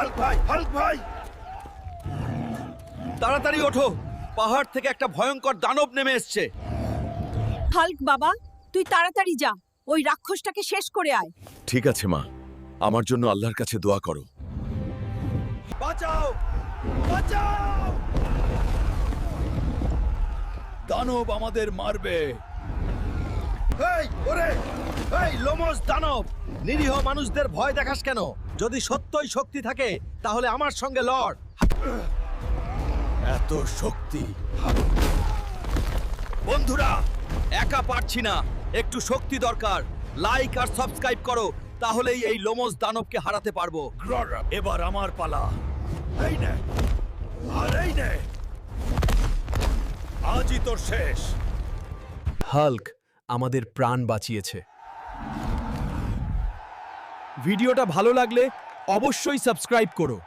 Hulk ভাই তাড়াতাড়ি ওঠো, পাহাড় থেকে একটা ভয়ঙ্কর দানব নেমে এসছে। হাল্ক বাবা, তুই তাড়াতাড়ি যা, ওই রাক্ষসটাকে শেষ করে আয়। ঠিক আছে মা, আমার জন্য আল্লাহর কাছে দোয়া করো। বাঁচাও, বাঁচাও! দানব আমাদের মারবে। এই ওরে, এই লোমস দানব, নিরীহ মানুষদের ভয় দেখাস কেন? যদি সত্যই শক্তি থাকে তাহলে আমার সঙ্গে লড়। এত শক্তি! বন্ধুরা, একা পারছি না, একটু শক্তি দরকার। লাইক আর সাবস্ক্রাইব করো, তাহলেই এই লোমস দানবকে হারাতে পারবো। এবার আমার পালা। এই নে, আর এই নে, আজই তোর শেষ। হাল্ক আমাদের প্রাণ বাঁচিয়েছে। ভিডিওটা ভালো লাগলে অবশ্যই সাবস্ক্রাইব করো।